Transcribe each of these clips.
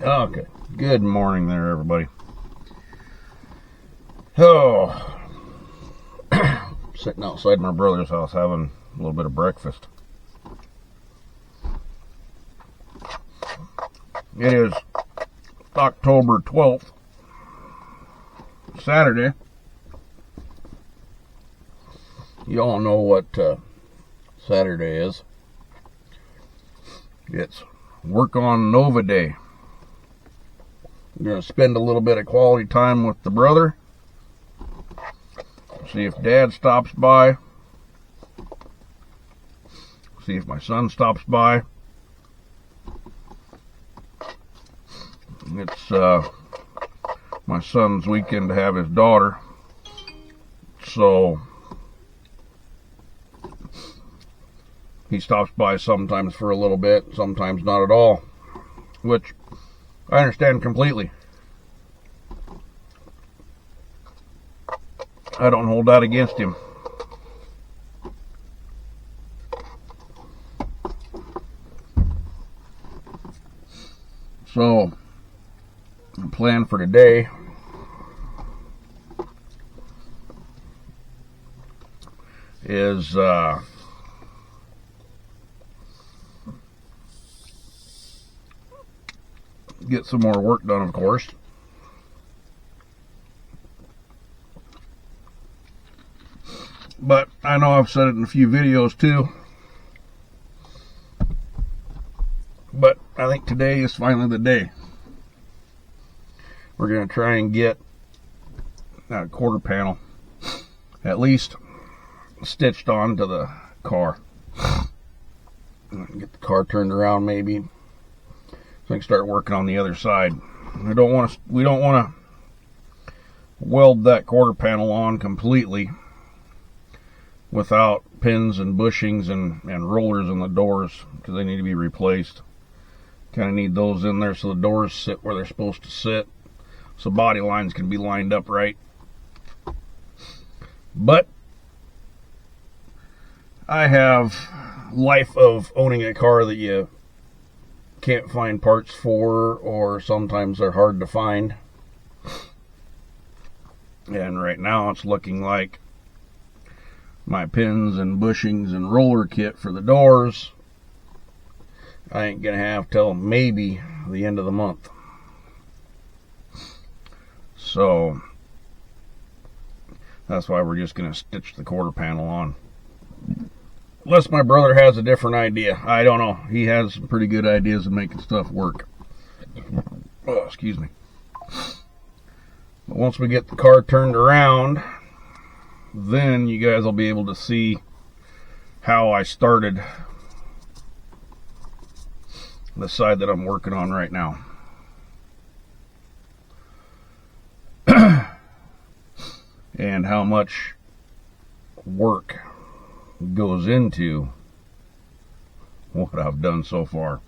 Okay, good morning there, everybody. Oh, sitting outside my brother's house having a little bit of breakfast. It is October 12th, Saturday. You all know what Saturday is. It's Work on Nova Day. I'm going to spend a little bit of quality time with the brother. See if Dad stops by. See if my son stops by. It's my son's weekend to have his daughter. So he stops by sometimes for a little bit, sometimes not at all, which I understand completely. I don't hold that against him. So, the plan for today is get some more work done, of course. But I know I've said it in a few videos too. But I think today is finally the day. We're going to try and get that quarter panel at least stitched onto the car. Get the car turned around maybe, so I can start working on the other side. We don't want to weld that quarter panel on completely without pins and bushings and rollers in the doors, because they need to be replaced. Kind of need those in there so the doors sit where they're supposed to sit, so body lines can be lined up right. But I have life of owning a car that you can't find parts for, or sometimes they're hard to find. And right now it's looking like my pins and bushings and roller kit for the doors I ain't gonna have till maybe the end of the month. So that's why we're just gonna stitch the quarter panel on. Unless my brother has a different idea. I don't know. He has some pretty good ideas of making stuff work. Oh, excuse me. But once we get the car turned around, then you guys will be able to see how I started the side that I'm working on right now. And how much work goes into what I've done so far.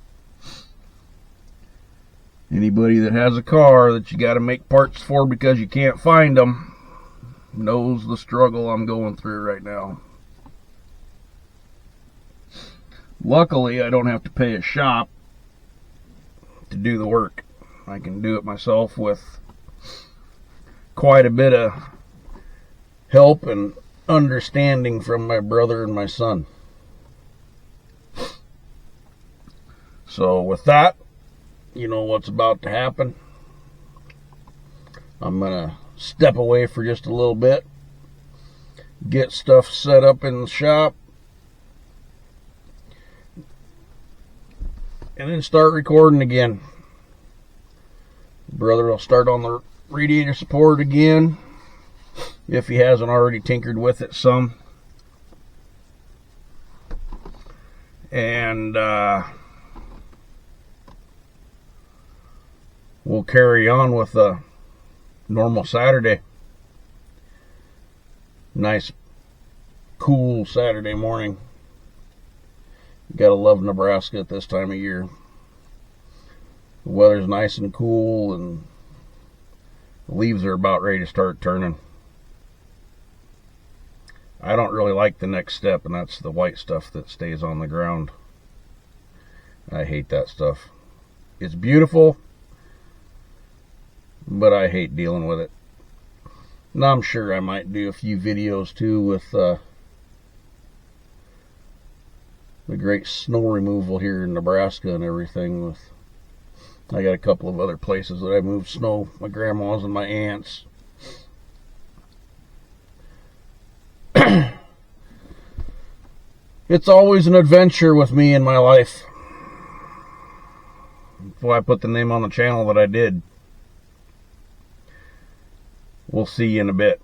Anybody that has a car that you got to make parts for because you can't find them knows the struggle I'm going through right now. Luckily, I don't have to pay a shop to do the work. I can do it myself with quite a bit of help and understanding from my brother and my son. So with that, you know what's about to happen. I'm gonna step away for just a little bit, get stuff set up in the shop, and then start recording again. Brother will start on the radiator support again, if he hasn't already tinkered with it some. And we'll carry on with the normal Saturday. Nice, cool Saturday morning. You gotta love Nebraska at this time of year. The weather's nice and cool, and the leaves are about ready to start turning. I don't really like the next step, and that's the white stuff that stays on the ground. I hate that stuff. It's beautiful, but I hate dealing with it. And I'm sure I might do a few videos too with the great snow removal here in Nebraska and everything. I got a couple of other places that I moved snow, my grandma's and my aunt's. It's always an adventure with me in my life. That's why I put the name on the channel that I did. We'll see you in a bit.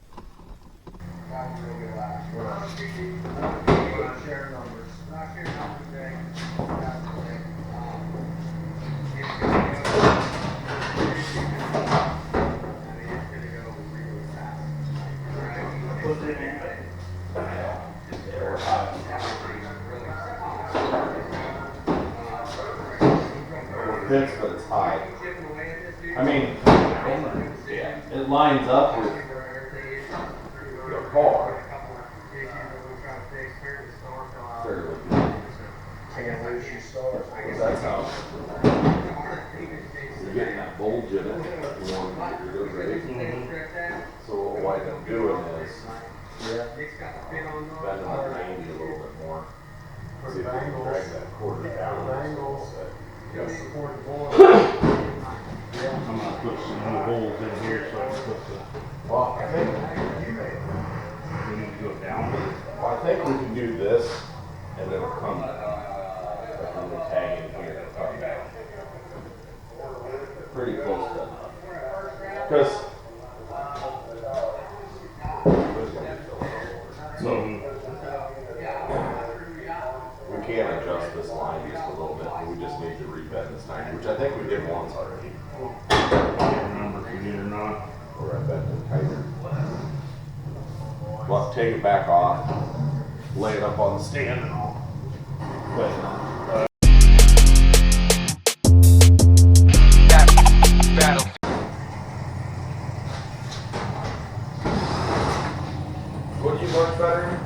Fits, but it's high. I mean, it lines up with the car. Fairly good. Because that's how you're getting that bulge in it. You want to get rid of it. So what I'm doing is bending the 90 a little bit more. See if we can drag that quarter down. I'm gonna put some new holes in here so I can put the. Well, I think We need to go down. I think we can do this, and it'll come like when we tag in here, it'll come down. Pretty close to enough. Because we can adjust this line just a little bit. We just need to rebend this 90, which I think we did once already. I can't remember if we did or not. Or I bent it tighter. We'll have to take it back off, lay it up on the stand and all. But what do you work better?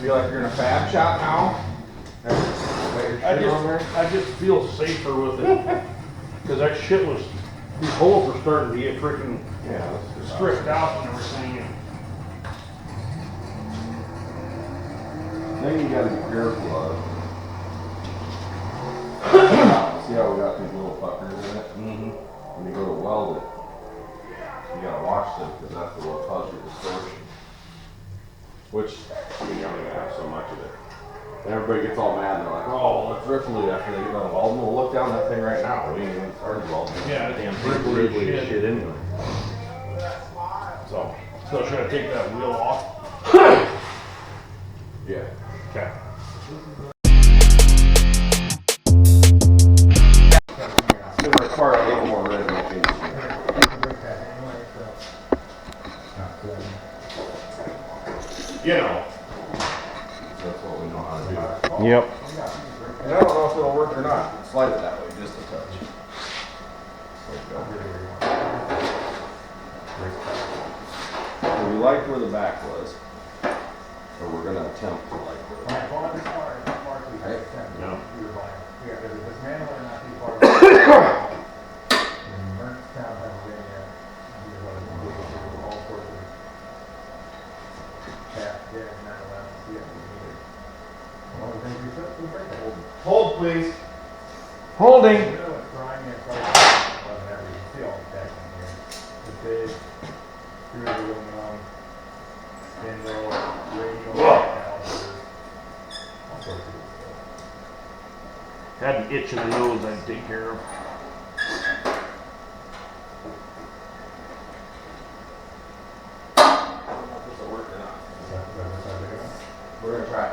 Feel like you're in a fab shop now? I just feel safer with it. Cause that shit was, these holes were starting to get freaking stripped out and everything. Thing you gotta be careful of. See how we got these little fuckers in it? Mm-hmm. When you go to weld it, you gotta watch them because that's the little cause your distortion. Which, I mean, you don't even have so much of it. And everybody gets all mad and they're like, oh, let's riffle it after they get done welding. We'll look down that thing right now. We ain't even started welding. Yeah, it's damn brickly thing as shit anyway. So, So should I take that wheel off? yeah. Okay. It's gonna require a little more rhythm. You know. That's what we know how to do. Yep. And I don't know if it'll work or not. Slide it that way, just a touch. So we liked where the back was. Or we're gonna attempt to like where the back was. Right? Yeah. Hold please. Holding. Had an itch in the nose I'd take care of. I don't know if this will work or not. We're gonna try.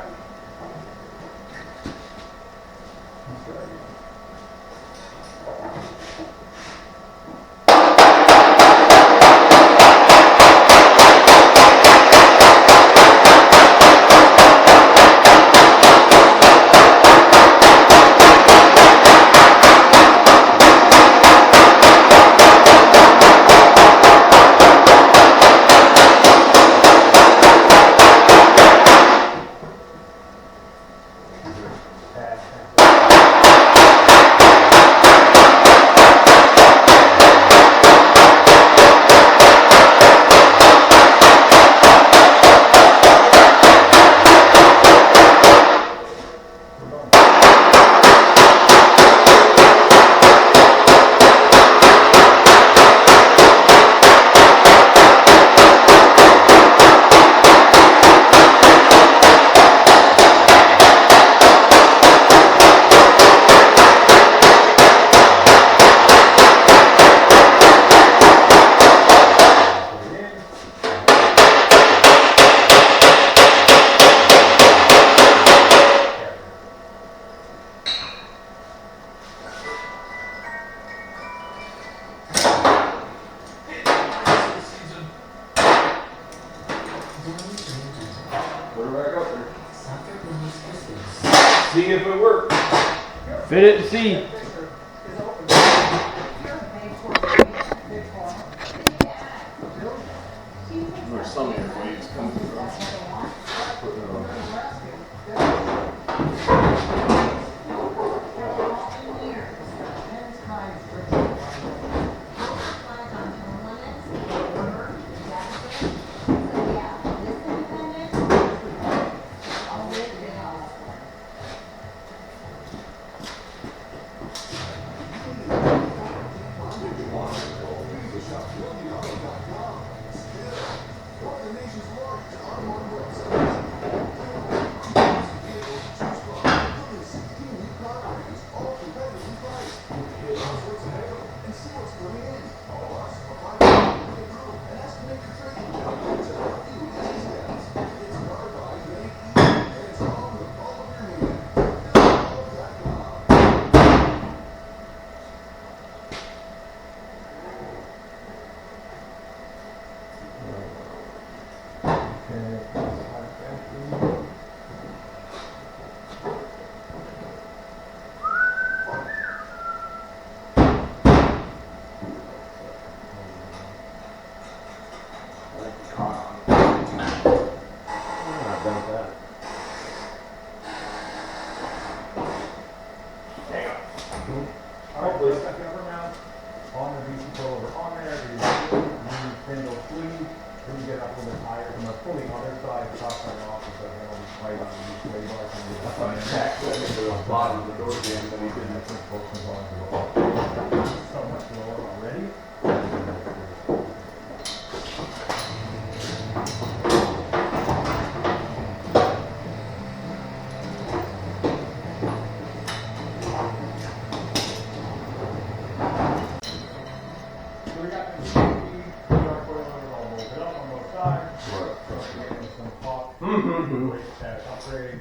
See if it works. Fit it and see. Where some of your waves come from.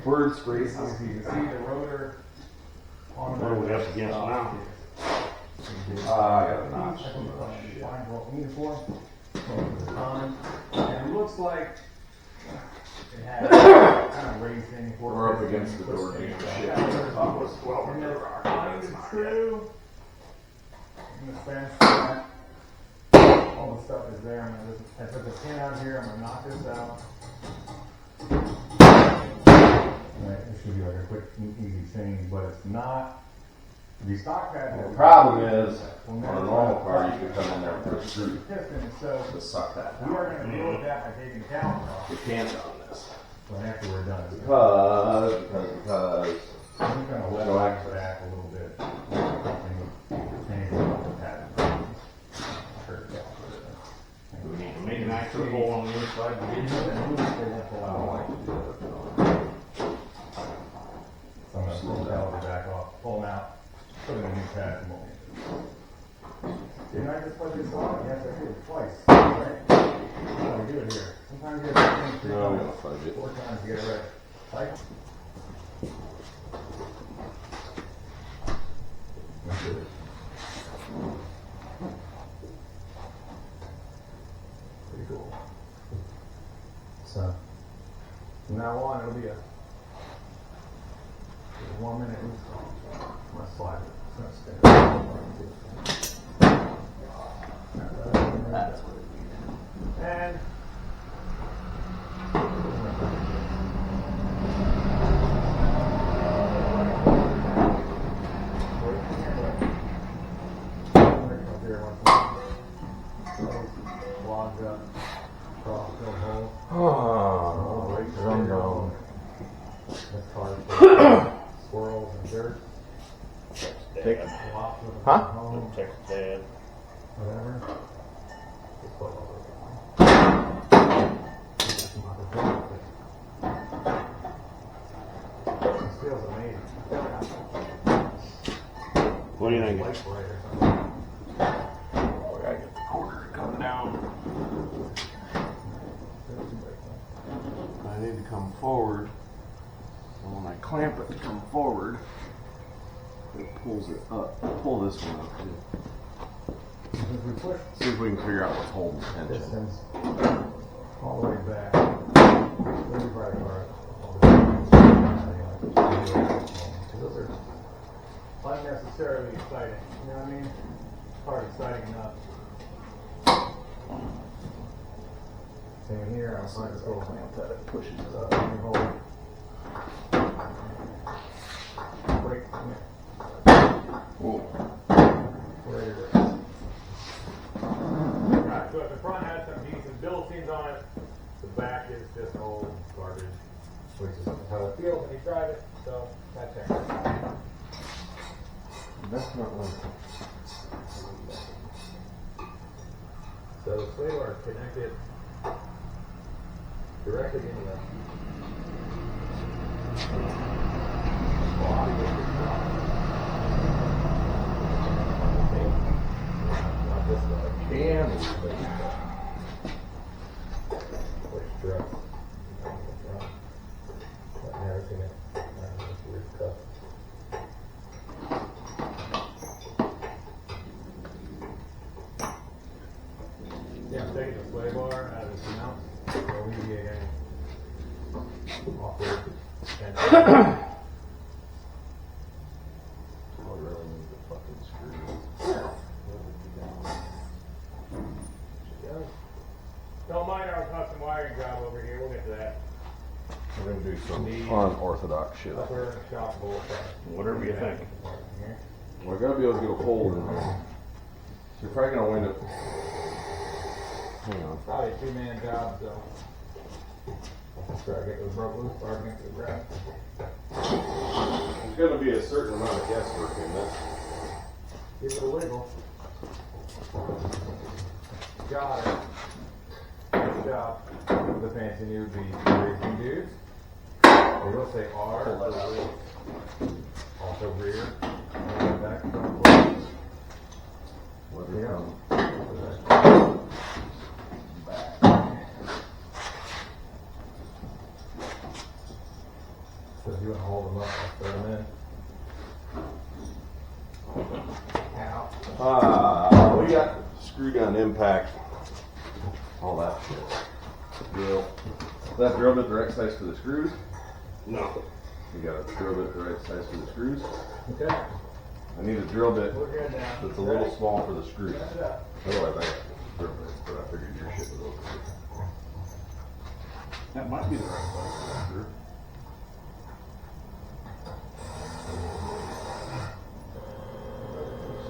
Bird sprays. You can see the rotor on What are we up against now? I got a notch. Find what we need for. And it looks like it has kind of raised thing for. We're up against the door jam shit. And that's kind of true. In the Spanish format, all the stuff is there. I put the pin out here. I'm gonna knock this out. Right, it should be like a quick, easy thing, but it's not. The stock pad. The problem is, on a normal car, you could come in there and put a screw Piston, so to suck that we are out. going to deal with that by taking the calendar off. You can't on this. But after we're done, Because I'm going to let Go it access. back a little bit. And change the pattern. Do we need to make an extra hole on the inside? So I'm going to pull the calendar back off, pull them out, put in a new pad. Didn't I just put this on? Yes, I did twice. Right? How do we do it here? Sometimes you have to do No, I'm gonna fudge it. 4 times to get it right. Cycle. That's it. Pretty cool. So, from now on, it'll be a 1 minute install. I'm gonna slide it. It's gonna spin. That's what it is. And logs up, cross fill hole. Oh, Drum dome. That's hard for squirrels and dirt. Take Lots of Huh? home, Check that. whatever. Just put all those in. This feels amazing. What do you think? Light bright or something. I gotta get the quarter to come down. I need to come forward. And when I clamp it to come forward, it pulls it up. Pull this one up too. If we push See if we can figure out what's holding the tension. distance all the way back, 35 yards, all the way back. wheels are unnecessarily exciting. You know what I mean? Hard exciting enough. Same here. I'm trying to go that it pushes it up. Let me hold it. Wait. Where is it? Alright, so if the front has some decent Bilsteins on it, the back is just old garbage, which is how it feels when you drive it, so that's it. That's not one. So the sway bar is connected directly into the body of the truck. Not this way. Which truck? I've never seen it. This weird stuff. Yeah, I'm taking the sway bar out of its mount to alleviate any awkward tension. I really need the fucking screws. Don't mind our custom wiring job over here, we'll get to that. We're gonna do some Need- unorthodox shit. Upper shock bolt. Whatever you think. Here. We're gonna be able to get a hold in there. So you're probably gonna wind up. Hang on. Probably a two-man job, so. Let's try to get those broke loose, or get to the ground. There's gonna be a certain amount of guesswork in this. Give it a wiggle. Got it. Good job. The fancy new racing dudes. We will say R for rear. Also rear. And back front forward. Whether Yeah. from So if you want to hold them up, I'll throw them in. Ow. we got screw gun impact, all that shit. Drill. Is that drill bit the right size for the screws? No. You got a drill bit the right size for the screws? Okay. I need a drill bit We're good now. that's a little small for the screws. Set it up. Otherwise, I got drill bits, but I figured your shit was over. That might be the right size for that screw.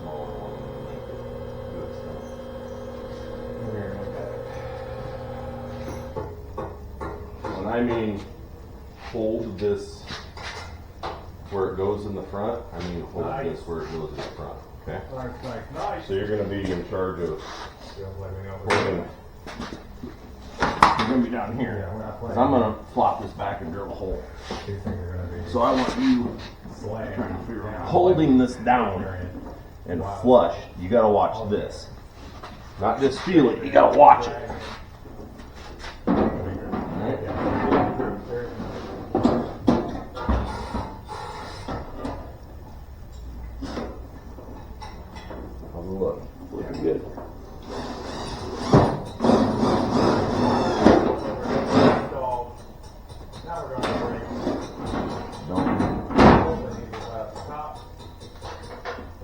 Small one. Good stuff. When I mean hold this where it goes in the front, I mean hold Nice. this where it goes in the front. Okay? Nice. So you're going to be in charge of Feels like we know holding. You're gonna be down here. Yeah, we're not 'Cause playing. I'm gonna flop this back and drill a hole. These things are gonna be So I want you slammed down. holding this down and flush. You gotta watch this. Not just feel it, you gotta watch it. How's it look? Looking good. Now we're gonna break. Don't. Hopefully need to let the top.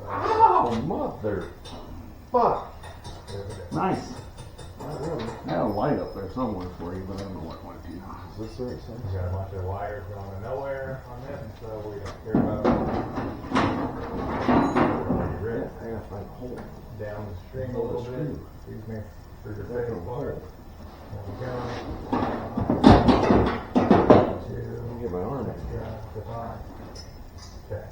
Oh, mother. Fuck. There we go. Nice. Not really. I had a light up there somewhere for you, but I don't know what went to. Is this the right size? We got a bunch of wires going to nowhere on this, so we don't care about it. We're Yeah, I gotta find a hole. down the string a little bit. Excuse me for your face part. There we go. Let me get my arm in. Define. Okay.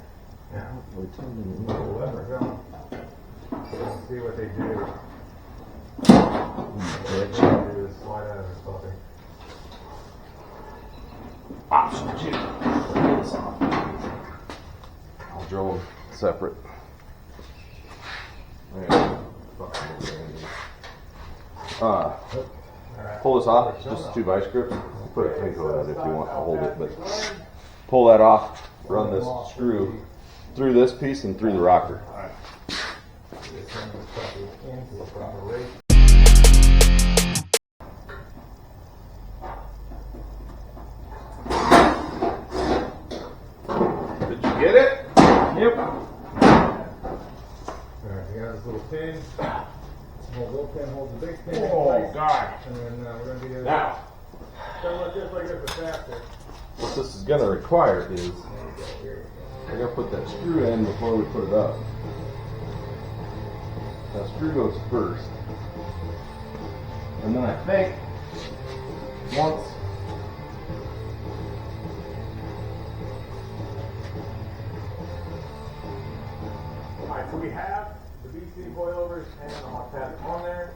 Now, We're tumbling the lever going. Let's see what they do. What they do is slide out of this puppy. Option 2. Pull this off. I'll drill them separate. Yeah. Pull this off, just 2 vice grips. Put a pin coat on it if you want to hold it, but pull that off, run this screw through this piece and through the rocker. Turn this puppy into the proper rate. Did you get it? pin holds the big pin in Oh, place, God. and then we're going to do this. Now, Don't look just like this, but faster. what this is gonna require is, There you go, here we we're gonna put that screw in before we put it up. That screw goes first. And then I think, once Alright, so we have the BC coilovers and the hot pad on there.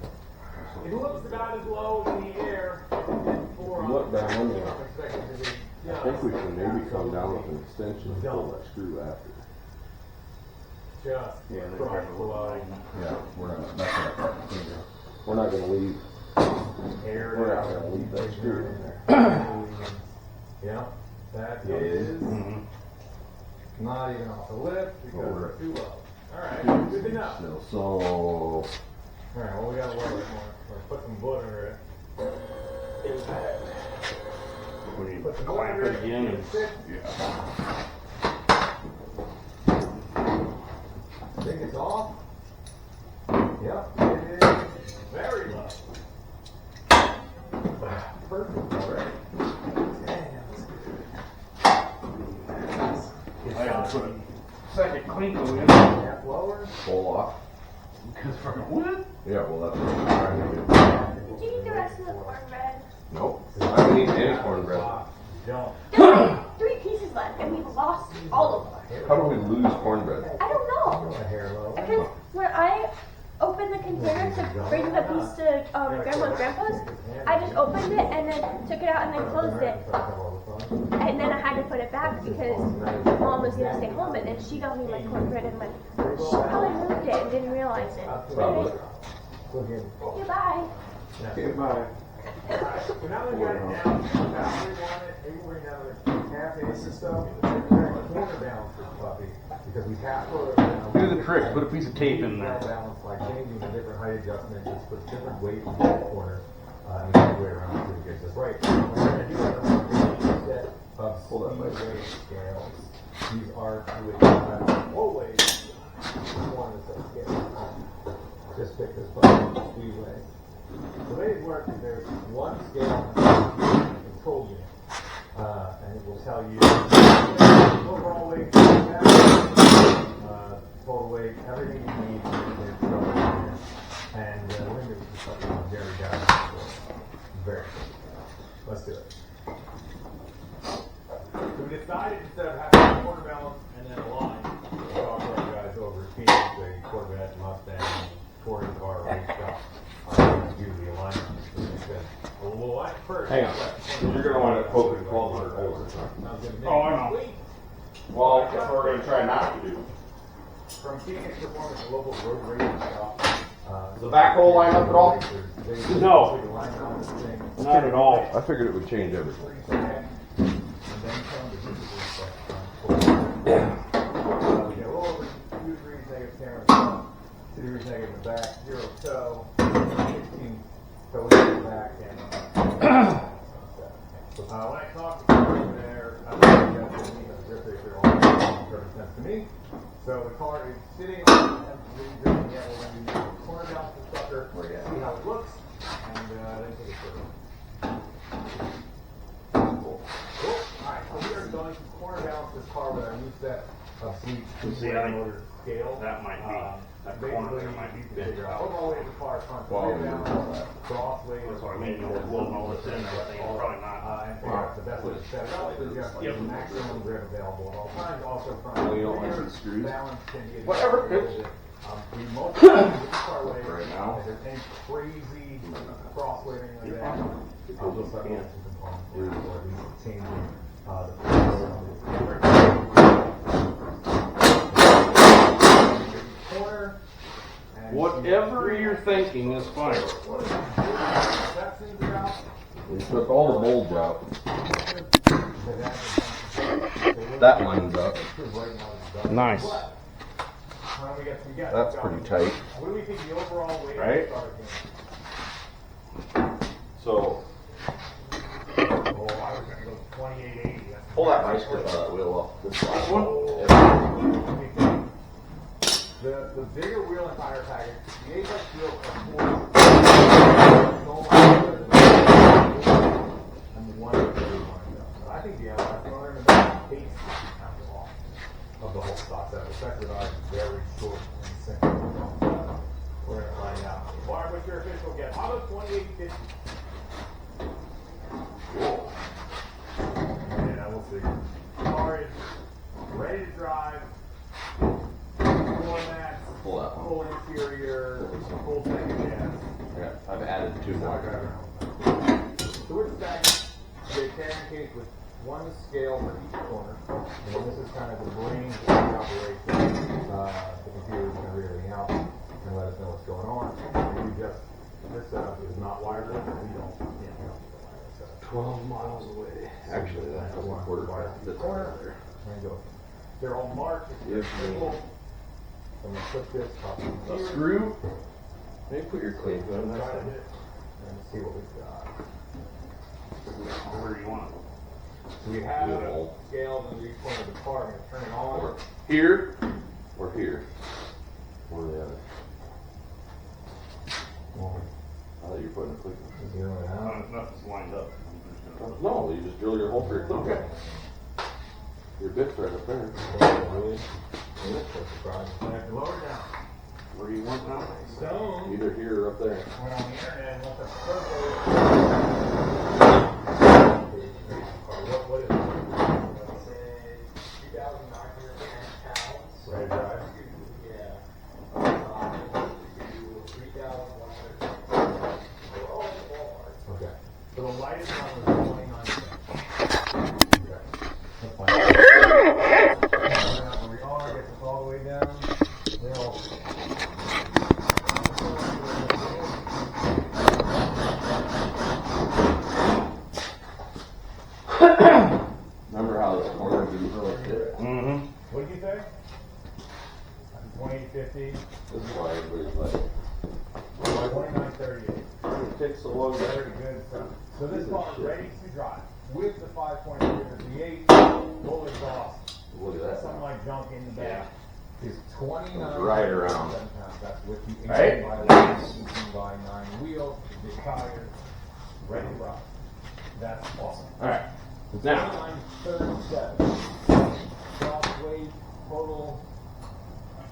It looks about as low in the air as it did before. Look down I'm there. expecting to be, I think we can maybe come down with an extension and pull that screw after. just right below. Yeah, we're not We're not gonna leave. Air We're not down. gonna leave that screw in there. Yeah, that Yeah, it is is. not even off the lift because Over it's it. too low. Alright, good to know. So, Alright, well we gotta lower it more. We're gonna put some wood under it. We need Put to some wood clamp under it again get and fixed. Think it's off? Yep, it is very low. Perfect already. I had to put a second Clinko in. Half lower. pull off. Because for what? Yeah, well, that's what I'm trying to do. Did you eat the rest of the cornbread? Nope. I haven't eaten any cornbread. Don't. There were only 3 pieces left, and we've lost all of them. How do we lose cornbread? I don't know. A hair lower. Because when I opened the container to bring the piece to Grandma and Grandpa's, I just opened it and then took it out and then closed it. And then I had to put it back because Mom was going to stay home, and then she got me my cornbread and she probably moved it and didn't realize it. Probably. Goodbye. Goodbye. Alright, so now that we got it down, battery on it, maybe we're gonna have a half ace or so. Corner balance this puppy, because we have to. Do the trick, put a piece of tape in there. Balance by changing the different height adjustments, just put different weight in the corner, and the way around until it gets us right. We're gonna do a set of speed weight scales. These are with low weight. One is a scale. Just pick this puppy, speed weight. The way it works is there's one scale control unit, and it will tell you overall weight, total weight, everything you need to throw it in there. And we're going to do something on Jerry Down. Very good. Let's do it. So we decided instead of having a quarter balance and then a line, we'll talk to our guys over at Phoenix, the Corvette, Mustang, touring car, race stuff. Do the alignment. Well, we'll line first. Hang on. You're gonna wind up poking 1,200 holes. Oh, I know. Well, that's what we're gonna try not to do. From Phoenix Performance, a local road racing shop. Does the back hole line up at all? No. Not at all. I figured it would change everything. Degrees negative in the back, 0 toe, 16 toe in the back, and when I talked to people there, I think that's what the grip ratio all represents to me. So the car is sitting on the we're going to use the corner down to the sucker, see how it looks, and then take it further. Cool. Alright, so we are going to corner balance this car with our new set of seats, See, I think motor scale. that might be, that corner there might be bent Figure out out. overall weight of the car, front Well, weight balance, cross weight. That's what I mean, we'll know what's in there, I think, probably not. And figure out the best way to set it up, so you got like the maximum grip available at all times, also front. Well, you don't like rear the screws? Balance can be. Whatever, adjusted a little bit. We most of the time, with the car weight, Right now? if there's any crazy cross weighting like that, I'll just have some components, or at least changing, the corner. and Whatever you're thinking is fine. What is that seems about? We took all the bulge out. That lines up. Nice. That's pretty tight. What do we think the overall weight Right? of the car is? So, Oh, I was gonna go 2880. pull that wheel off this last one. The bigger wheel and tire package, the Apex wheel affords carrying case with one scale for each corner. And then this is kind of the brains of the operation. The computer is going to read everything out and let us know what's going on. And this setup is not wireless, and we don't need a wireless setup. 12 miles away. Actually, that's a quarter mile. The corner. And go. They're all marked. Yes, I'm going to put this up in A here. screw. Maybe put your clean gun Try next to time. hit it and see what we've got. Where do you want it? We have Beautiful. scales in each corner of the car. I'm going to turn it on. Or here, or here. One or the other. I thought you were putting a clean gun. Zero it out. Nothing's lined up. I'm just gonna- No, you just drill your hole for your clean gun. Your bit's right up there. Really? That's a surprise. Lower down. Where do you want now? Stone Either here or up there. went on the internet and looked up photos. What is it? It says 2,910 pounds. Right drive? Yeah. 3,100 pounds. They're all in Walmart. Okay. So the lightest one was 29 cents. Okay. That's fine. Where we are, gets us all the way down. They all. Remember how this corner didn't really fit? Mm-hmm. What did you say? 2850, This is why everybody's like, 2938. it takes so long. Very good stuff. So this car is ready to drive with the 5.3 V8, full exhaust, Look at that. something like junk in the back. Is 29 Right around. pounds. That's with the 18 Right? by 11, 18 by 9 wheels, big tires, ready to ride. That's awesome. Alright. Now, 2937. Cross weight total.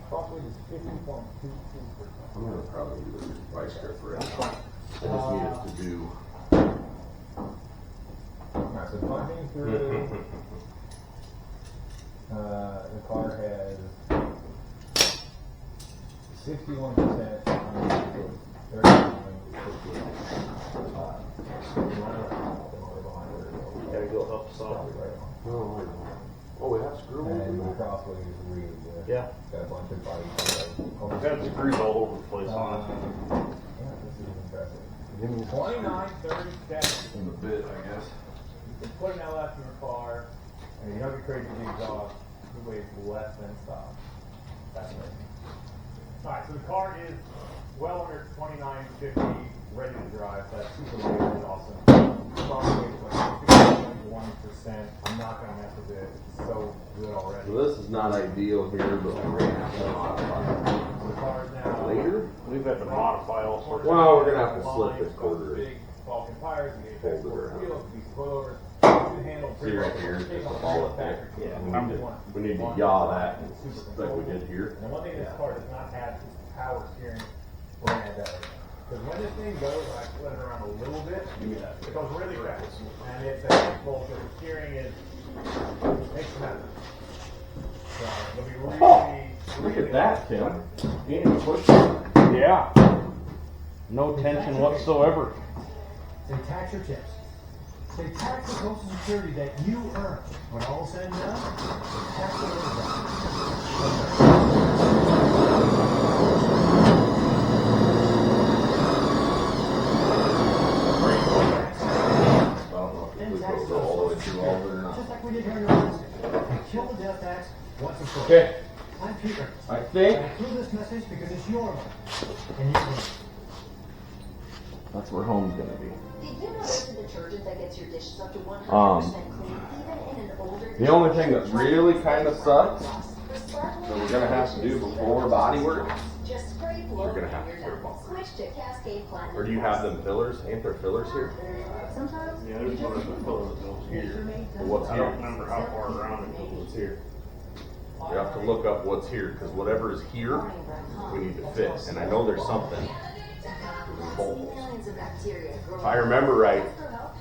Cross weight is 50.22%. I'm gonna probably do the vice grip for it. I just need it to do. Alright, so punching through. The car has 61%. 39. Gotta go up some. Oh, we have screw And the holes. crossway is really good. Yeah. Got a bunch of body. I've got screws all over the place on it. Yeah, this is impressive. 2937. In the bit, I guess. You can put an LF in your car, and you don't get crazy with the exhaust. It weighs less than stop. That's amazing. Alright, so the car is well under 2950, ready to drive. That's super weight is awesome. Cross weight is like 51%. I'm not gonna mess with it. It's so good already. So this is not ideal here, but we're gonna have to modify The car is now it later. We've had to modify all sorts of. Well, we're gonna have to slip this quarter. Big Falcon tires, the Apex Fold it Sports around. wheels, these coilovers, two handle See right here, just a ball of thick. We need to yaw that like we did here. And one thing this car does not have is power steering. We're gonna add that later. Because when this thing goes, I flip it around a little bit, it goes really fast. And it's a handful, so the steering is, makes a mess. So it'll be really, Look really at that, Tim. You ain't even push. Yeah. No tension whatsoever. They tax your tips. They tax the Social Security that you earn. When all is said and done, they tax the We go all the way through all of it or not. just like we did here in New Orleans. And kill the death tax once and for all. Okay, I'm Peter. I think I include this message because it's your money. And you can. that's where home's gonna be. Did you know there's a detergent that gets your dishes up to 100% clean, even in an older The only thing that really kind of sucks that we're gonna have to do before body work, just spray we're gonna have to your put a done. bumper. Switch to Cascade Platinum. Or do you have them fillers? Ain't there fillers here? Sometimes Yeah, there's one of the fillers that goes here. What's I don't here? remember how far around it goes. What's here? You have to look up what's here, because whatever is here, we need to fit. And I know there's something. There's holes. millions of bacteria grow. If I remember right,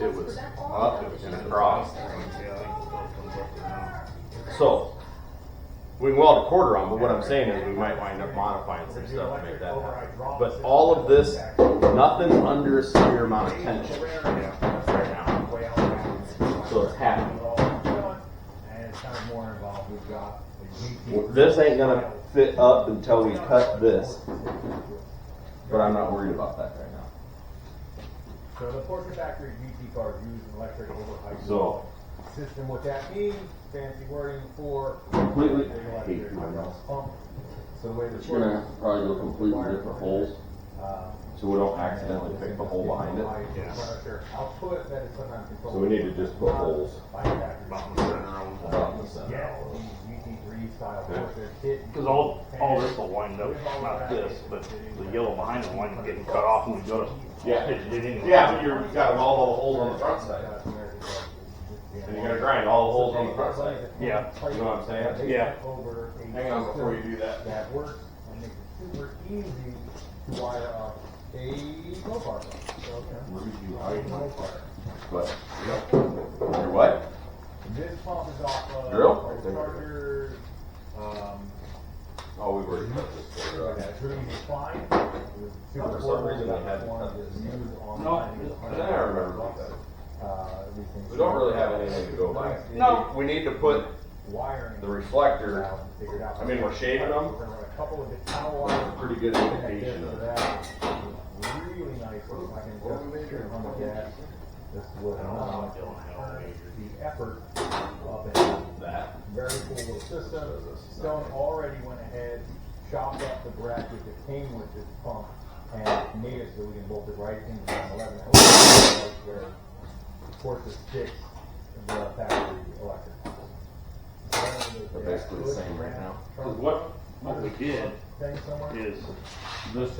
it was up and across. Yeah, I think the stuff comes up there now. So, we can weld a quarter on, but what I'm saying is we might wind up modifying some stuff to make that happen. But all of this, nothing under a severe amount of tension right now. got a Well, this ain't gonna fit up until we cut this, but I'm not worried about that right now. So the Porsche factory GT cars use an electric overhydraulic So- system. What that means, fancy wording for Completely big hate electric my hydraulic mouth. pump. So the way this It's gonna works, probably go completely different holes, uh, so we don't accidentally pick the hole behind it. Yeah. Output that is sometimes controlled. So we need to just put holes by the factory. About in the center of them. about in the center. Yes, these GT3 style Okay. Porsche kit. Because all this will wind up, not this, but the yellow behind it winds up getting cut off and we go to. Yeah. It anyway. Yeah, but you got all the holes on the front side, and you're gonna grind all the holes on the front side. Yeah. You know what I'm saying? Yeah. Over a Hang on before you system do that. that works and makes it super easy to wire up a go-kart. What? Your what? This pump is off of Drill? a Charger, Oh, we've already cut this. that's really fine. For some reason they had to cut this. No, I remember about that. These things. We don't really have anything to go by. No. We need to put Wiring. the reflector, Figured out. I mean, we're shaving them. We're gonna run a couple of the power wires. pretty good indication of that. Really nice, I can just sure how much gas. This would the effort of it. That. Very cool little system. Stone already went ahead, chopped up the bracket that came with this pump and made it so we can bolt it right into the 11. Where Porsche sticks the factory electric pump. They're basically the same right now. Because what we did Thing somewhere? is this,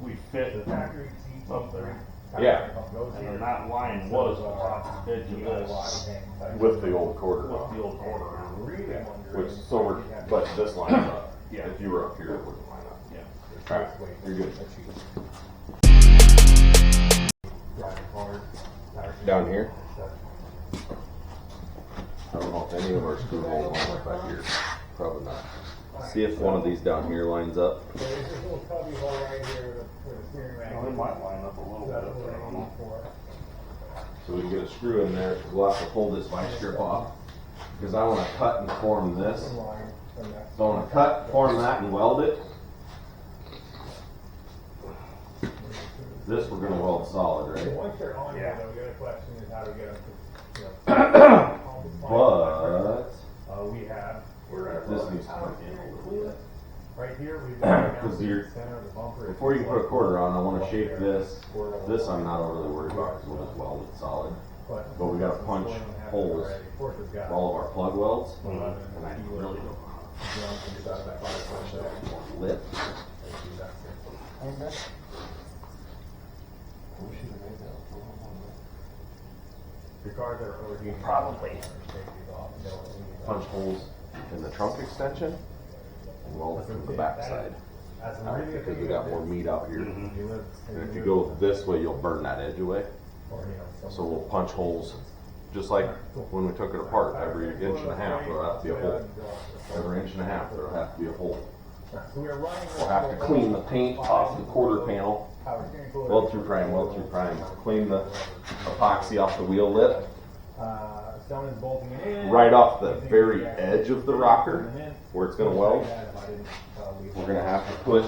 we fit The factory seats up there. Yeah. And then that line was the top edge of this With the old quarter. with the old quarter. Really Which, so we're, but this lines up. Yeah. If you were up here, it wouldn't line up. Yeah. Alright, you're good. Down here? I don't know if any of our screw holes line up back here. Probably not. See if one of these down here lines up. So there's this little cubby hole right here with a steering rack. Well, it might line up a little bit up there, I don't know. So we can get a screw in there. We'll have to pull this vice grip off. Because I want to cut and form this. So I want to cut, form that, and weld it. This we're going to weld solid, So right? once they're on here, Yeah. though, the other question is how to get them to, But we have, this needs to come in a little bit. right here, we've got Because the you're- center of the bumper. Before you put a quarter on, I want to shape this. This I'm not overly worried about because we'll just weld it solid. But we got to punch holes for all of our plug welds. And I really don't know how to lip. Your cars that are overheating. Probably. Punch holes in the trunk extension and weld it from the backside. Because we got more meat out here. And if you go this way, you'll burn that edge away. So we'll punch holes, just like when we took it apart, every inch and a half there'll have to be a hole. Every inch and a half there'll have to be a hole. We'll have to clean the paint off the quarter panel. Weld through prime. Clean the epoxy off the wheel lip. Stone is bolting it in. Right off the very edge of the rocker, where it's going to weld, we're going to have to put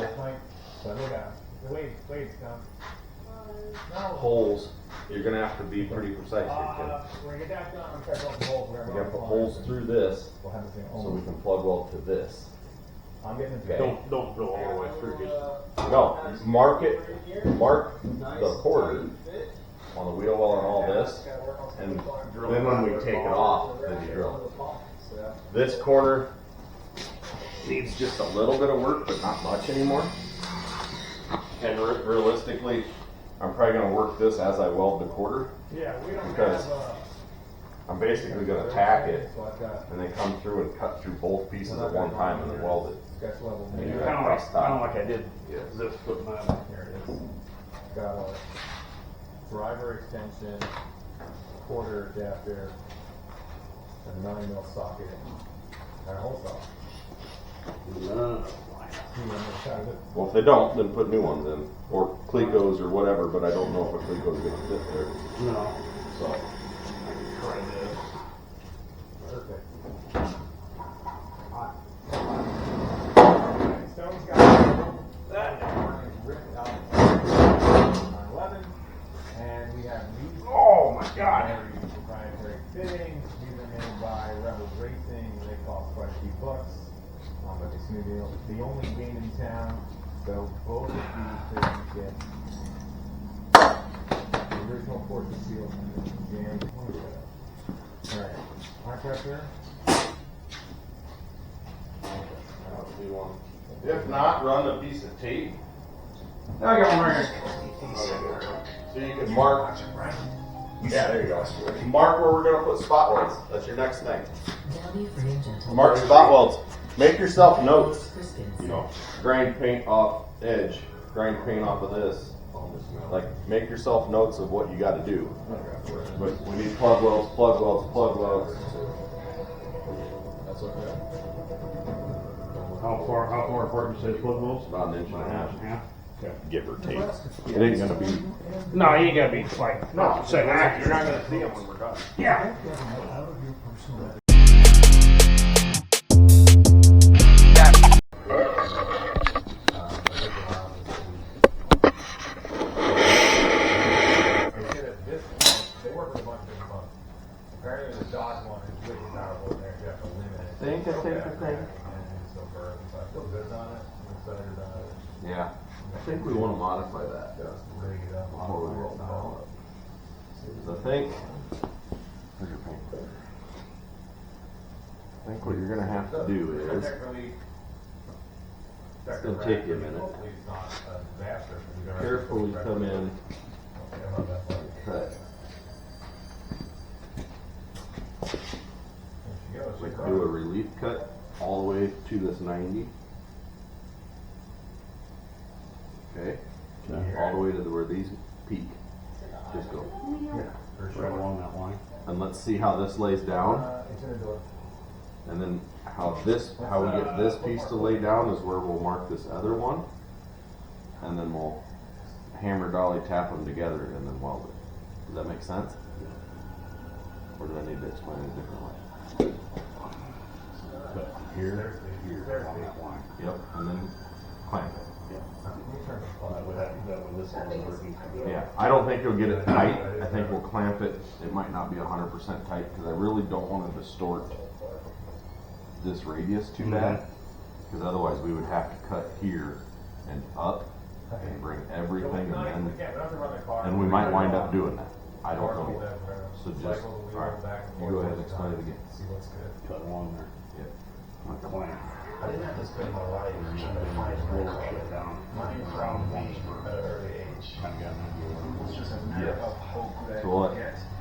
holes. You're going to have to be pretty precise here, When we get that done, I'm gonna check out the holes. kid. We're going to put holes through this We'll have this thing so we can plug weld to this. I'm getting it. Okay. Don't drill all the way through, just No, mark the quarter on the wheel well and all this, and then when we take it off, then you drill it. This corner needs just a little bit of work, but not much anymore. And realistically, I'm probably going to work this as I weld the quarter. Yeah, we don't Because have, I'm basically going to tack it so I've got and then come through and cut through both pieces at one time and then weld it. sketch level. Yeah. Here kind of like I did this, but not. it is. Got a driver extension, quarter adapter, a 9mm socket, and a hole saw. Well, if they don't, then put new ones in, or Clecos or whatever, but I don't know if a Cleco is going to fit there. No. So, Try this. Perfect. God. Very proprietary fittings. These are made by Rebels Racing. They cost quite a few bucks. But they seem to be the only game in town. So both of these things get the original Fortress seal and the jam. Alright. High pressure. If not, run a piece of tape I got one right so you can mark. Yeah, there you go. Mark where we're gonna put spot welds. That's your next thing. Mark spot welds. Make yourself notes. You know, grind paint off edge, grind paint off of this. Like, make yourself notes of what you got to do. But we need plug welds, plug welds, plug welds. That's okay. How far apart you say plug welds? About an inch and a half, Yeah. Okay. give or take. It ain't gonna be. No, you ain't gotta be like, no, say that. You're not gonna see them when we're done. Yeah. They work with a bunch of different pumps. Apparently the Dodge one is really powerful in there. You have to limit it. Think. And so for, so I feel good on it. I'm excited about it. Yeah. I think we want to modify that. Rig it up. Before we roll down. I think. Where's your paint? I think what you're gonna have to do is. It's gonna take you a minute. Hopefully it's not a disaster. Carefully come in and cut. Like do a relief cut all the way to this 90. Okay. All the way to where these peak. Just go. Right along that line. And let's see how this lays down. It's in the door. And then how we get this piece to lay down is where we'll mark this other one. And then we'll hammer dolly tap them together and then weld it. Does that make sense? Or do I need to explain it a different way? Here, here, on that line. Yep, and then clamp it. That way this is working. Yeah, I don't think you'll get it tight. I think we'll clamp it. It might not be 100% tight because I really don't want to distort this radius too bad. Because otherwise we would have to cut here and up and bring everything and we might wind up doing that. I don't know yet. So just, alright, you go ahead and explain it again. See what's good. Cut along there. Yep. Like the line. I didn't have to spend my life Roll shit down. from an early age. Kinda got an idea where It's just a matter Yes. of hope that So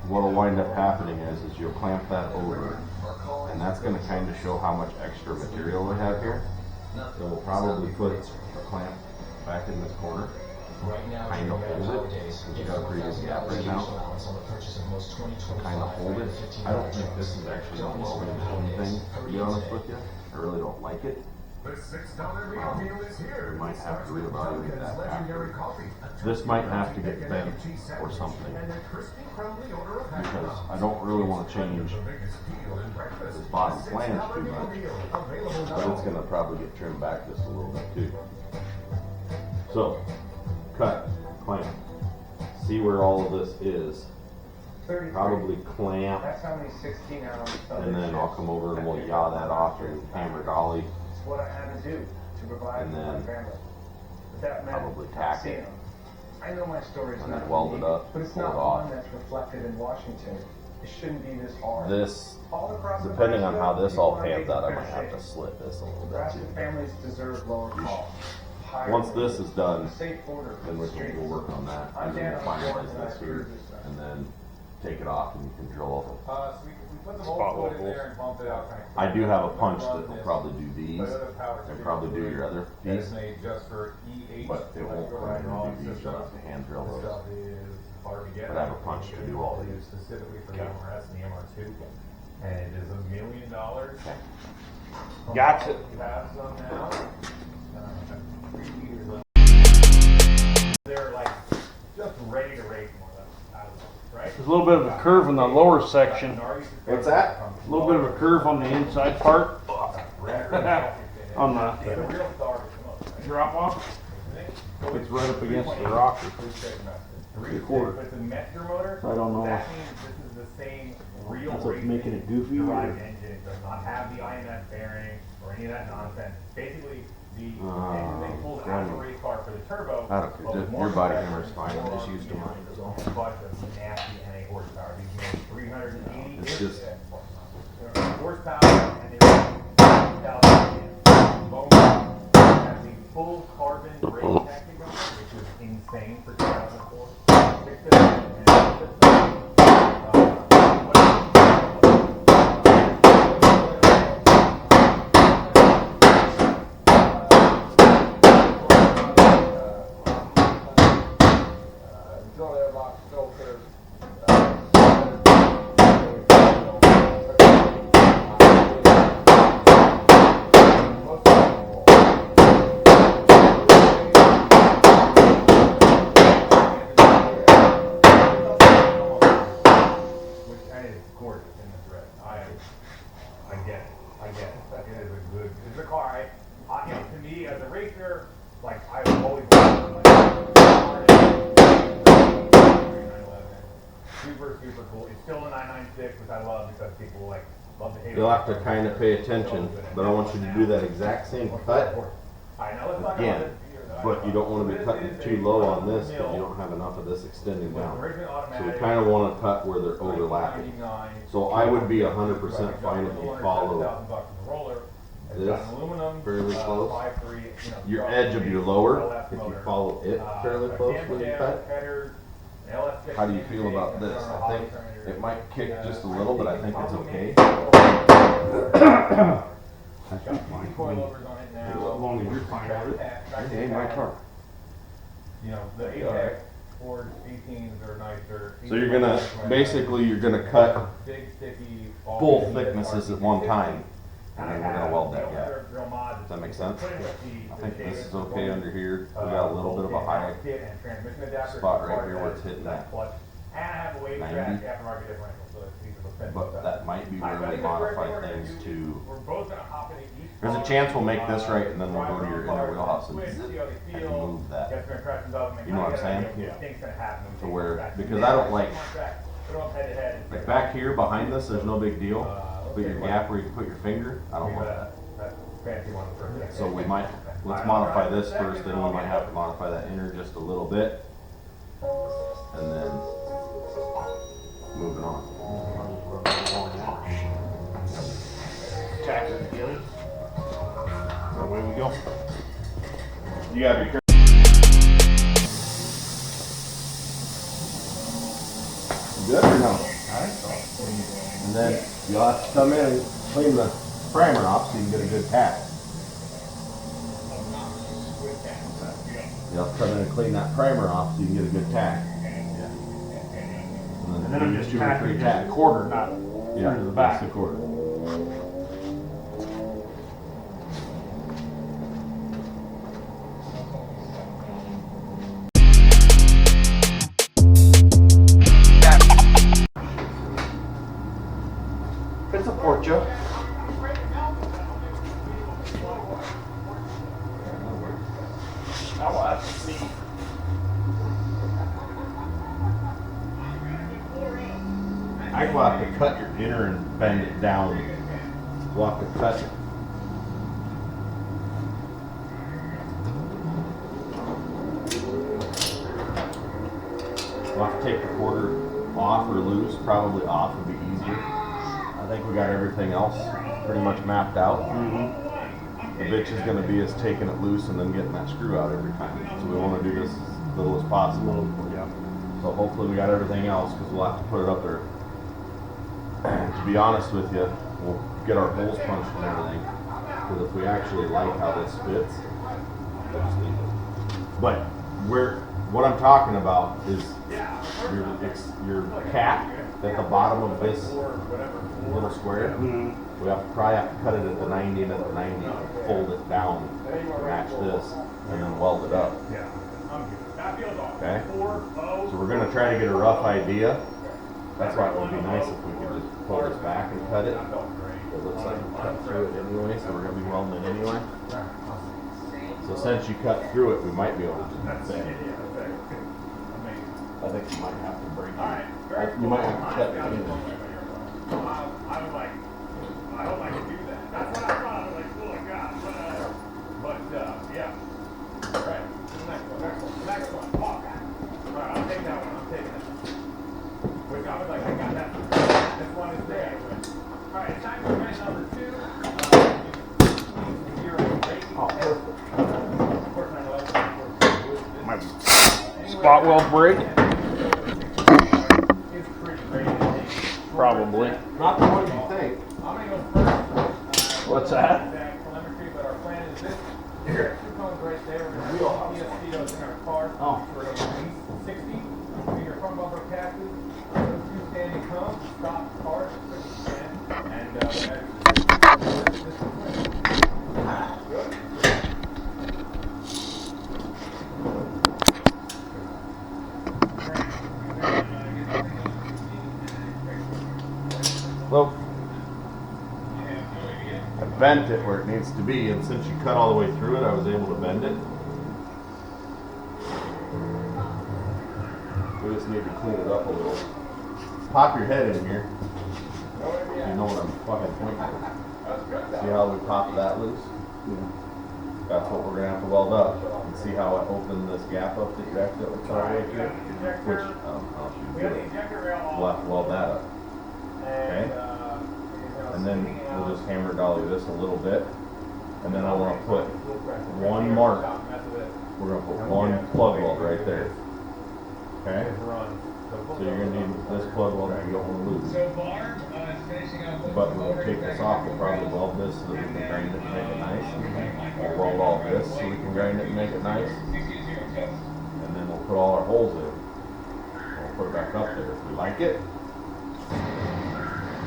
what'll wind up happening is you'll clamp that over, and that's going to kind of show how much extra material we have here. So we'll probably put a clamp back in this corner, kind of hold it, because you got a pretty good gap right now. Kind of hold it. I don't think this is actually a welding thing, to be honest with you. I really don't like it. We might have to reevaluate that after. This might have to get bent or something, because I don't really want to change this bottom flange too much, but it's going to probably get trimmed back just a little bit too. So, cut, clamp, see where all of this is, probably clamp, That's how many 16 ounce. and then I'll come over and we'll yaw that off and hammer dolly. It's what I had to do to provide And for my then family. But that meant probably tack seeing it. them. I know my story's And not then weld it unique, up, but it's pull not it off. one that's reflected in Washington. It shouldn't be this hard. This, All across depending on how this all Nebraska, pans out, I people might are have making to slit this a little bit Nebraska too. families deserve lower costs. Higher Once wages, this is done, a safe border for then the streets. we'll work on that, and then we'll finalize this here, and then take it off and you can drill over. So we put the Spot whole foot in levels. there and pumped it out kind of I do have a quick. punch Run that will this, probably do these, put other power and to probably do it. your other That piece, is made just for EH. but it won't electrical come in hydraulic and do these, you'll system. have to hand drill This those. stuff is hard to get. But I have a punch to do all these. Specifically for the MRS and the MR2. And it is $1 million. Gotcha. Pass them now. 3 meters left. They're like just ready to raise more than I was, right? There's a little bit of a curve in the lower section. What's that? A little bit of a curve on the inside part. On the The real star would come up, right? drop off. It's right up against the rocker. Three-quarter. Three-quarter. But the Metro motor, I don't know. that means so it's making it goofy, derived engine. It does not have the IMF bearing or any of that nonsense. Basically, the engine they pulled out of the race car for the turbo. I don't care. Your body hammer's fine. I'm just used to mine. A bunch of nasty NA horsepower. These made 380 It's just horsepower, and they were 2,000 bone. Has the full carbon brake technique, which was insane for 2004. Super cool. It's still a 996, which I love because people love to hate. You'll have to kind of pay attention, but I want you to do that exact same cut again. But you don't want to be cutting too low on this because you don't have enough of this extending down. So we kind of want to cut where they're overlapping. So I would be 100% fine if you follow this fairly close. Your edge of your lower, if you follow it fairly close when you cut. How do you feel about this? I think it might kick just a little, but I think it's okay. Coilovers on it now. As long as you're fine with it. It ain't my car. You know, the Apex Ford 18s are nicer. So you're gonna, basically you're gonna cut big, sticky, full thicknesses at one time, and then we're gonna weld that gap. Does that make sense? I think this is okay under here. We got a little bit of a high spot right here where it's hitting that 90. But that might be where we modify things to. There's a chance we'll make this right and then we'll go to your inner wheelhouse and move that. You know what I'm saying? Yeah. To where, because I don't like back here behind this, there's no big deal. But your gap where you put your finger, I don't want that. So we might, let's modify this first, then we might have to modify that inner just a little bit. And then moving on. Tack it together. Away we go. You gotta be careful. Good or no? I think so. And then you'll have to come in and clean the primer off so you can get a good tack. You'll have to come in and clean that primer off so you can get a good tack. And then I'm just two or tacking three just tacks. a quarter, not Yeah, through the back. that's the quarter. Could support you. I will have to see. I will have to cut your inner and bend it down. We'll have to cut it. We'll have to take the quarter off or loose. Probably off would be easier. I think we got everything else pretty much mapped out. The bitch is going to be us taking it loose and then getting that screw out every time. So we want to do this as little as possible. Yeah. So hopefully we got everything else because we'll have to put it up there. To be honest with you, we'll get our holes punched and everything. Because if we actually like how this fits, we'll just leave it. But what I'm talking about is your cap at the bottom of this little square. We probably have to cut it at the 90 and at the 90 and fold it down to match this and then weld it up. Okay? So we're going to try to get a rough idea. That's why it would be nice if we could just pull this back and cut it. It looks like we cut through it anyway, so we're going to be welding it anyway. So since you cut through it, we might be able to just bend it. I think you might have to break it. You might have to cut it anyway. hope I can do that. That's what I thought. I was like, oh my god. Yeah. Alright, the next one. The next one. Walk. Alright, I'll take that one. I'm taking it. Which I was like, I got that. This one is there. Alright, it's time for event number 2. Oh, perfect. Of course, I know that's My spot weld break. It's pretty great. Probably. Not the one you think. I'm gonna go first. What's that? Telemetry, but our plan is this. Here, 2 cones right there. We're gonna have ESPs in our car. Oh. We're gonna release 60. In your front bumper passes. 2 standing cones. Stop cars. Quick stand. And this is good. Well, I bent it where it needs to be, and since you cut all the way through it, I was able to bend it. We just need to clean it up a little. Pop your head in here. You know what I'm fucking pointing at. See how we popped that loose? That's what we're gonna have to weld up. And see how I opened this gap up that you accidentally cut all the way through? Which, I'll shoot We you. have the injector rail We'll have to weld that up. and, And then we'll just hammer dolly this a little bit. And then I want to put one mark. We're going to put one plug weld right there. Okay? So you're going to need this plug weld that you don't want to lose. But we're going to take this off. We'll probably weld this so that we can grind it and make it nice. We'll weld all this so we can grind it and make it nice. And then we'll put all our holes in. We'll put it back up there. If we like it,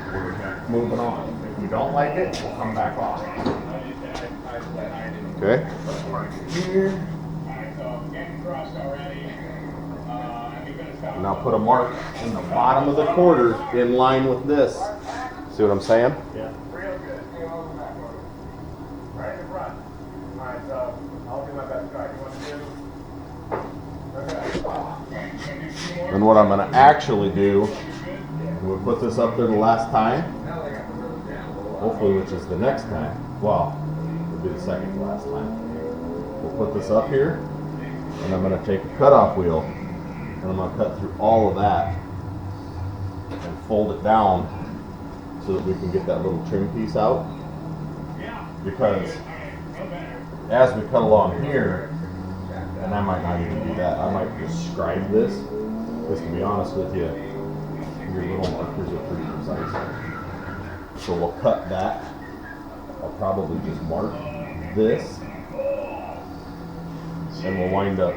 we're moving on. If we don't like it, we'll come back off. Okay? Here. Now put a mark in the bottom of the quarter in line with this. See what I'm saying? Yeah. Real good. Right in front. Alright, so I'll do my best try. You want to do? Okay. And what I'm going to actually do, we'll put this up there the last time. Hopefully, which is the next time. Well, it'll be the second to last time. We'll put this up here, and I'm going to take a cutoff wheel, and I'm going to cut through all of that and fold it down so that we can get that little trim piece out. Because as we cut along here, and I might not even do that, I might just scribe this, because to be honest with you, your little markers are pretty precise. So we'll cut that. I'll probably just mark this, and we'll wind up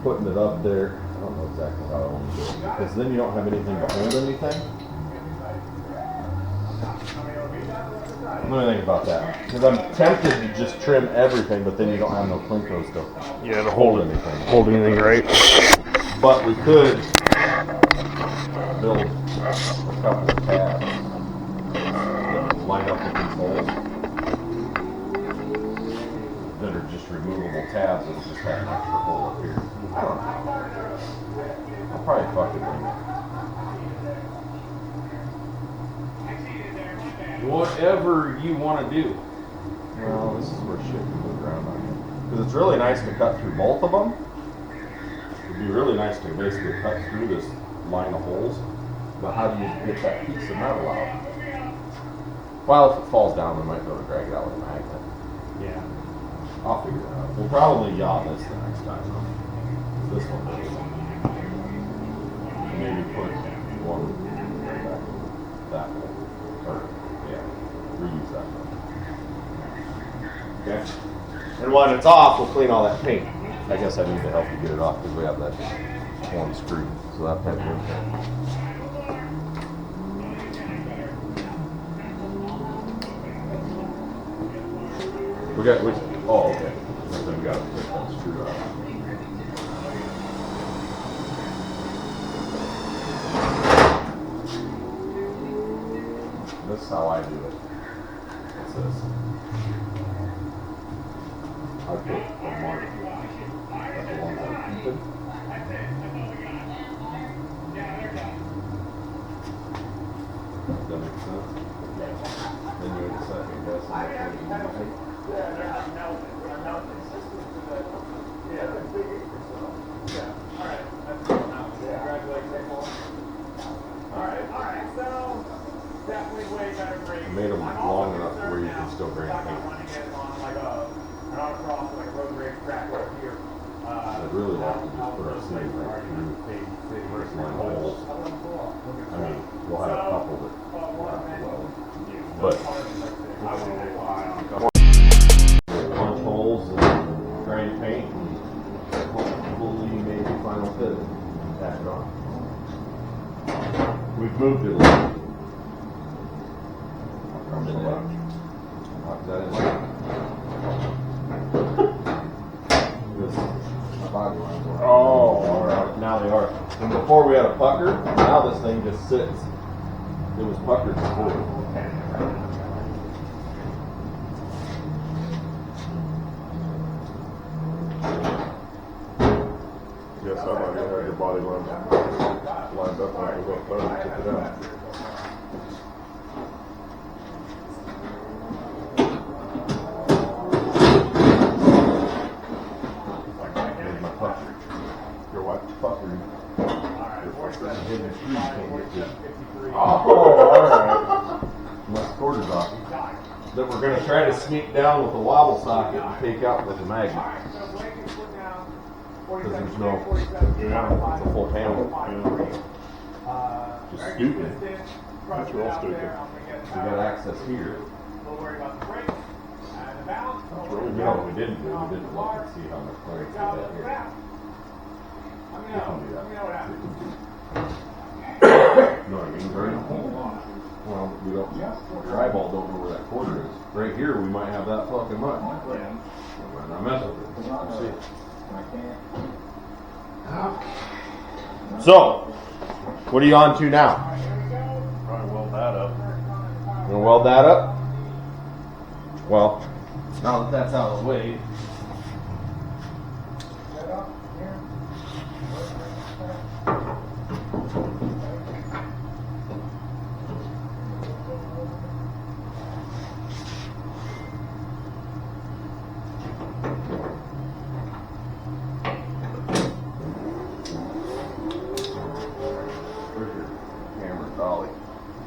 putting it up there. I don't know exactly how I want to do it, because then you don't have anything to hold anything. What do you think about that? Because I'm tempted to just trim everything, but then you don't have no Klinkos to hold anything. Hold anything right. But we could build a couple of tabs that line up with these holes that are just removable tabs that just have an extra hole up here. I don't know. I'll probably fucking wing it. Whatever you want to do. Well, this is where shit can move around on you. Because it's really nice to cut through both of them. It'd be really nice to basically cut through this line of holes. But how do you get that piece of metal out? Well, if it falls down, we might be able to drag it out with a magnet. Yeah. I'll figure it out. We'll probably yaw this the next time. This one does. Maybe put one right back in that hole. Or, yeah, reuse that one. Okay? And when it's off, we'll clean all that paint. I guess I need to help you get it off because we have that one screw. So that part goes there. Oh, okay. So we got to put that screw out. This is how I do it. What's this? I put a mark. That's the ones that are keeping. Then you would second guess and made them long enough where you can still grind paint. I'd really like to just put our sleeve right through my holes. I mean, we'll have a couple that we'll have to weld. But punch holes and grind paint and hopefully maybe final fit it and tack it on. We've moved it a little. From the left. Knock that in. This body lines are. Oh, alright. Now they are. And before we had a pucker, now this thing just sits. It was puckered before. Yes, I thought you had your body lined up when it was up there and took it out. Here's my pucker. Your what? Pucker. Oh, alright. My quarters off. That we're going to try to sneak down with a wobble socket and take out with a magnet. Because there's no, it's a full panel. Just stupid. That's real stupid. We got access here. That's really You know what we didn't do? We didn't look and see how much clearance we got here. We can do that. You know what I mean, Bernie? Well, we don't, your eyeball don't know where that quarter is. Right here, we might have that fucking much. We're not messing with it. Let's see. So, what are you on to now? Probably weld that up. You gonna weld that up? Well, now that that's out of the way. Where's your hammer, dolly?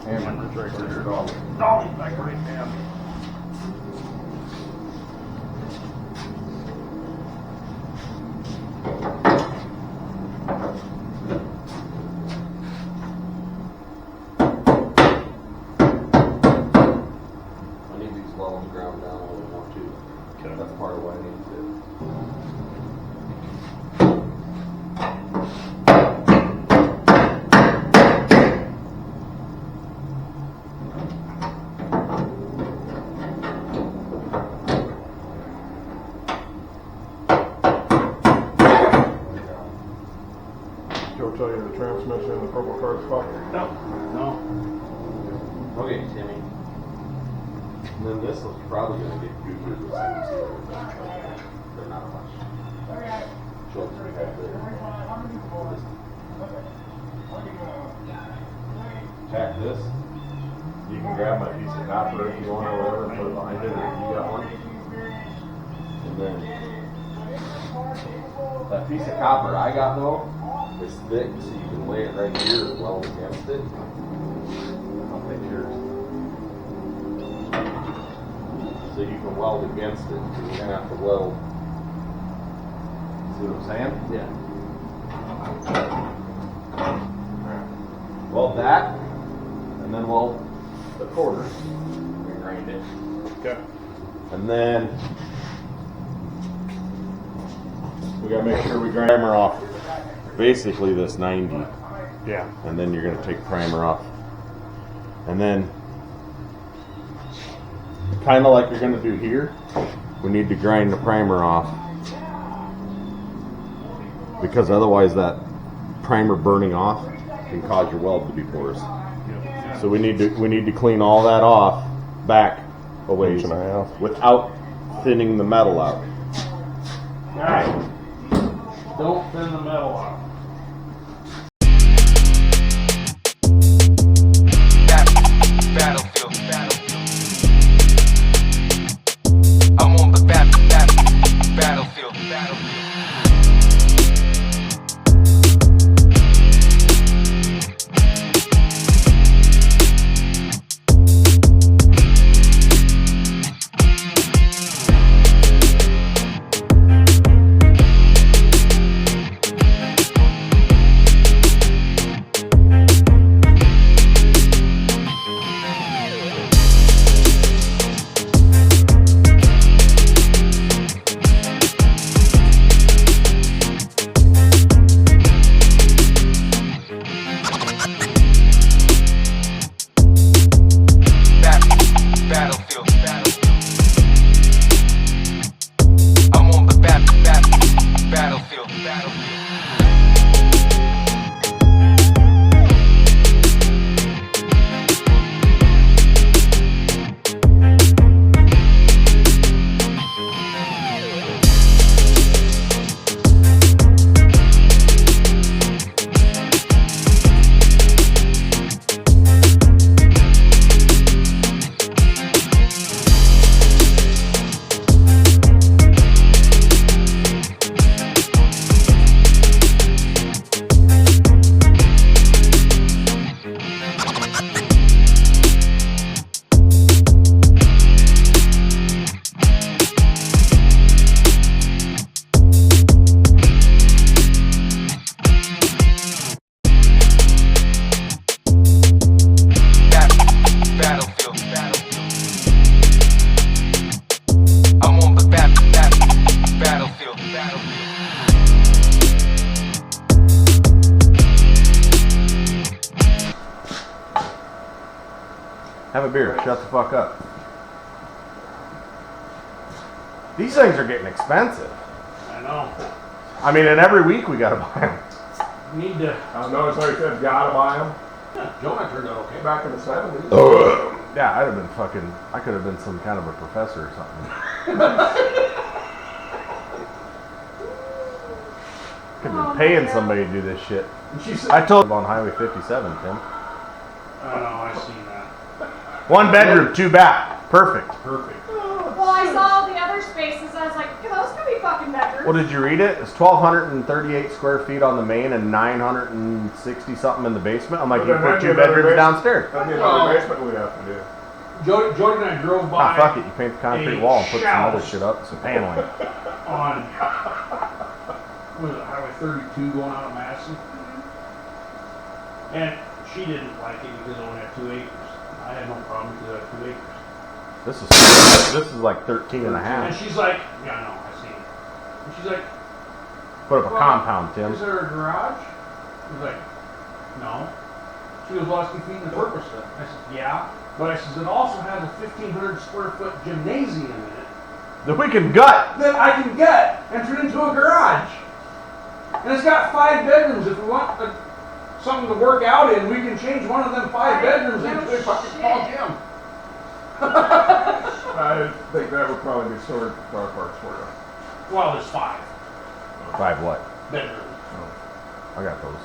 Hammer's right there, dolly. Dolly's back right down. I need these welds ground down a little more too. Okay. That's part of why I need to. Joe tell you the transmission in the purple card spot? No. Okay, Timmy. And then this one's probably going to get goobered with some. They're not much. Choice we have there. Tack this. You can grab my piece of copper if you want or whatever and put it behind it, or if you got one. And then that piece of copper I got though is thick, so you can lay it right here and weld against it. I'll take yours. So you can weld against it. So you're gonna have to weld. See what I'm saying? Yeah. Weld that, and then weld the quarters. And grind it. Okay. And then we gotta make sure we grind primer off basically this 90. Yeah. And then you're gonna take primer off. And then kinda like you're gonna do here, we need to grind the primer off. Because otherwise that primer burning off can cause your weld to be porous. So we need to clean all that off back a ways Inch and a half. without thinning the metal out. Alright. Don't thin the metal out. Battle. Have a beer. Shut the fuck up. These things are getting expensive. I know. I mean, and every week we gotta buy them. Need to. I noticed how he said gotta buy them Jonah turned out okay. back in the 70s. Yeah, I'd have been fucking. I could have been some kind of a professor or something. Could have been paying somebody to do this shit. And she said, I told him on Highway 57, Tim. I know, I seen that. 1 bedroom, 2 bath. Perfect. Perfect. Well, I saw the other spaces. I was like, yeah, those could be fucking bedrooms. Well, did you read it? It's 1,238 square feet on the main and 960 something in the basement. I'm like, Well, you then put that'd 2 be another bedrooms basement. downstairs. That'd be another basement we'd have to do. Jody and I drove by Ah, fuck it. You paint the concrete a wall and put some other shouse shit up, some paneling. on, what was it, Highway 32 going out of Madison. And she didn't like it because it only had 2 acres. I had no problem because I had 2 acres. This is like 13 and a And half. she's like, yeah, no, I see it. And she's like, Put up a well, compound, Tim. is there a garage? I was like, no. She goes, well, that's defeating the purpose of it. I said, yeah. But I said, it also has a 1,500 square foot gymnasium in it That we can gut. that I can get and turn into a garage. And it's got 5 bedrooms. If we want something to work out in, we can change one of them 5 bedrooms into a fucking small gym. I think that would probably be stored car parts for you. Well, there's 5 5 what? bedrooms. I got those.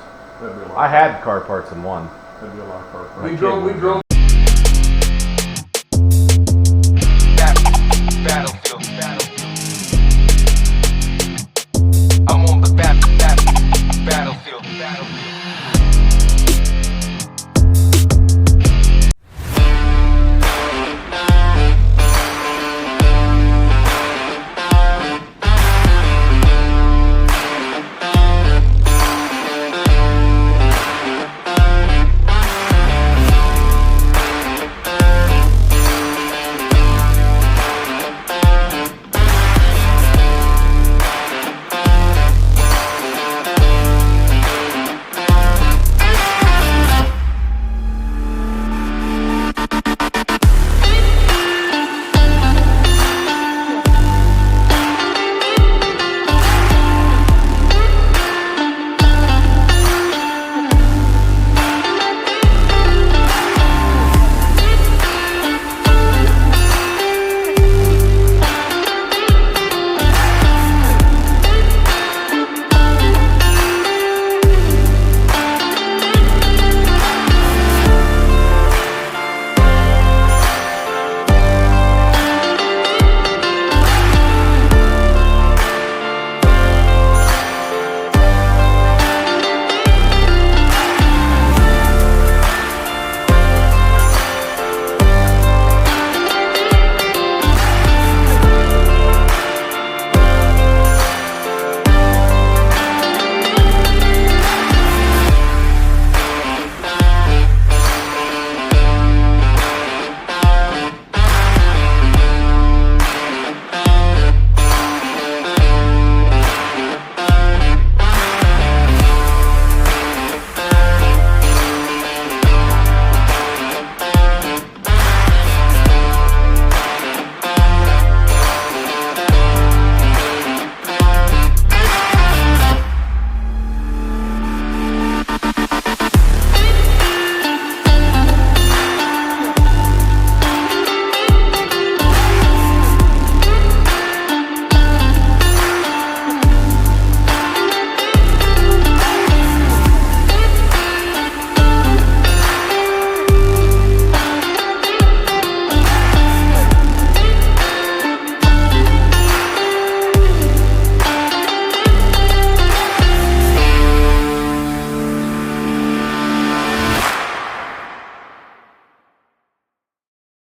That'd be a lot. I had car parts in one. That'd be a lot of car parts. We drove